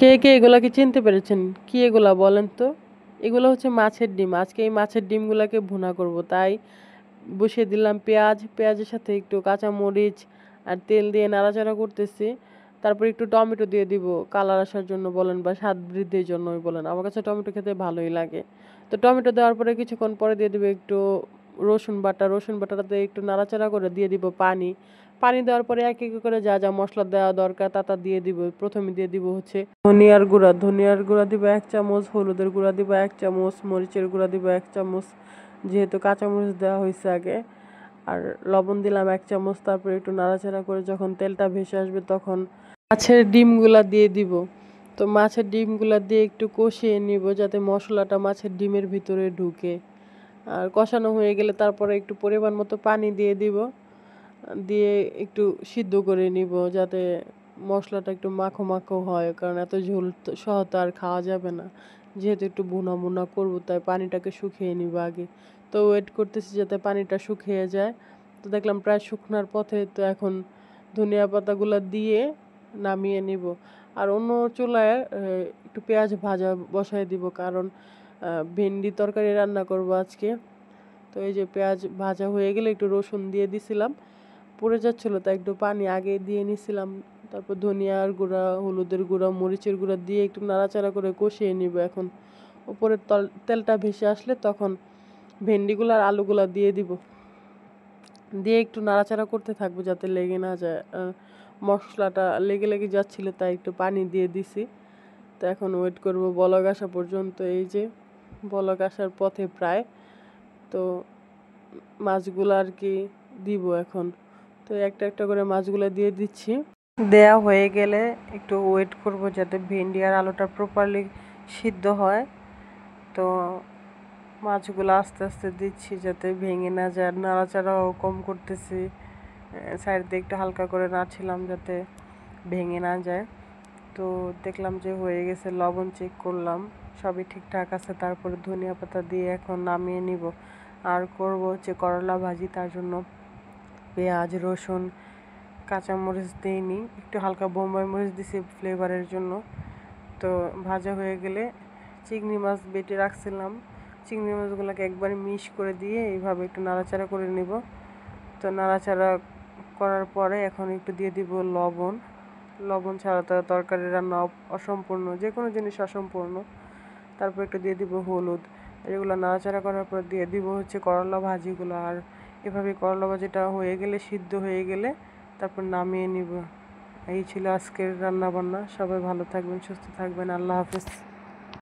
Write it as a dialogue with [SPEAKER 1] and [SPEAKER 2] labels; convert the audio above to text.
[SPEAKER 1] কে কে এগুলা কি চিনতে পেরেছেন? কি এগুলা বলেন তো? এগুলো হচ্ছে মাছের ডিম। আজকে এই মাছের ডিমগুলাকে ভুনা করব, তাই বসিয়ে দিলাম পেঁয়াজ, পেঁয়াজের সাথে একটু কাঁচা মরিচ আর তেল দিয়ে নাড়াচাড়া করতেছি। তারপর একটু টমেটো দিয়ে দিব, কালার আসার জন্য বলেন বা স্বাদ বৃদ্ধির জন্যই বলেন, আমার কাছে টমেটো খেতে ভালোই লাগে। তো টমেটো দেওয়ার পরে কিছুক্ষণ পরে দিয়ে দিব একটু রসুন বাটা, রসুন বাটাটাতে একটু নাড়াচাড়া করে দিয়ে দিব পানি। পানি দেওয়ার পরে এক এক করে যা যা মশলা দেওয়া দরকার তা দিয়ে দিব। প্রথমে দিয়ে দিব হচ্ছে ধনিয়ার গুঁড়া, ধনিয়ার গুঁড়া দিব 1 চামচ, হলুদের গুঁড়া দিব 1 চামচ, মরিচের গুঁড়া দিব 1 চামচ, যেহেতু কাঁচামরিচ দেওয়া হয়েছে আগে। আর লবণ দিলাম 1 চামচ। তারপরে একটু নাড়াচাড়া করে যখন তেলটা ভেসে আসবে তখন মাছের ডিমগুলা দিয়ে দিব। তো মাছের ডিমগুলা দিয়ে একটু কষিয়ে নিব যাতে মশলাটা মাছের ডিমের ভিতরে ঢুকে। আর কষানো হয়ে গেলে তারপরে একটু পরিমাণ মতো পানি দিয়ে দিব, দিয়ে একটু সিদ্ধ করে নিব যাতে মশলাটা একটু মাখো মাখো হয়, কারণ এত ঝোল সহ তো আর খাওয়া যাবে না। যেহেতু একটু ভুনা ভুনা করবো তাই পানিটাকে শুকিয়ে নিব আগে। তো ওয়েট করতেছি যাতে পানিটা শুকিয়ে যায়। তো দেখলাম প্রায় শুকনার পথে, তো এখন ধনিয়া পাতাগুলো দিয়ে নামিয়ে নিব। আর অন্য চুলায় একটু পেঁয়াজ ভাজা বসায় দিব, কারণ ভেন্ডি তরকারি রান্না করব আজকে। তো এই যে পেঁয়াজ ভাজা হয়ে গেলে একটু রসুন দিয়ে দিছিলাম, পুড়ে যাচ্ছিলো তাই একটু পানি আগে দিয়ে নিছিলাম। তারপর ধনিয়ার গুঁড়া, হলুদের গুঁড়া, মরিচের গুঁড়া দিয়ে একটু নাড়াচাড়া করে কষিয়ে নিব। এখন উপরে তেলটা ভেসে আসলে তখন ভেন্ডিগুলো আর আলুগুলা দিয়ে দিব, দিয়ে একটু নাড়াচাড়া করতে থাকবো যাতে লেগে না যায়। মশলাটা লেগে লেগে যাচ্ছিল তাই একটু পানি দিয়ে দিছি। তো এখন ওয়েট করব বলক আসা পর্যন্ত। এই যে বলক আসার পথে প্রায়, তো মাছগুলো আর কি দিব এখন। তো একটা একটা করে মাছগুলো দিয়ে দিচ্ছি। দেয়া হয়ে গেলে একটু ওয়েট করব যাতে ভেন্ডি আর আলুটা প্রপারলি সিদ্ধ হয়। তো মাছগুলো আস্তে আস্তে দিচ্ছি যাতে ভেঙে না যায়, নাড়াচাড়াও কম করতেছি, সাইড দিয়ে একটু হালকা করে নাড়ছিলাম যাতে ভেঙে না যায়। তো দেখলাম যে হয়ে গেছে, লবণ চেক করলাম সবই ঠিকঠাক আছে, তারপরে ধনিয়া পাতা দিয়ে এখন নামিয়ে নিব। আর করব হচ্ছে করলা ভাজি, তার জন্য পেঁয়াজ, রসুন, কাঁচামরিচ দিইনি, একটু হালকা বোম্বাই মরিচ দিছি ফ্লেভারের জন্য। তো ভাজা হয়ে গেলে চিংড়ি মাছ বেটে রাখছিলাম, চিংড়ি মাছগুলোকে একবারে মিশ করে দিয়ে এইভাবে একটু নাড়াচাড়া করে নিব। তো নাড়াচাড়া করার পরে এখন একটু দিয়ে দিব লবণ। লবণ ছাড়া তো তরকারি রান্না অসম্পূর্ণ, যে কোনো জিনিস অসম্পূর্ণ। তারপর একটু দিয়ে দিব হলুদ। এগুলো নাড়াচাড়া করার পর দিয়ে দিব হচ্ছে করলা ভাজিগুলো। আর এভাবে করলা ভাজিটা হয়ে গেলে, সিদ্ধ হয়ে গেলে তারপর নামিয়ে নিব। এই ছিল আজকের রান্না বান্না। সবাই ভালো থাকবেন, সুস্থ থাকবেন। আল্লাহ হাফেজ।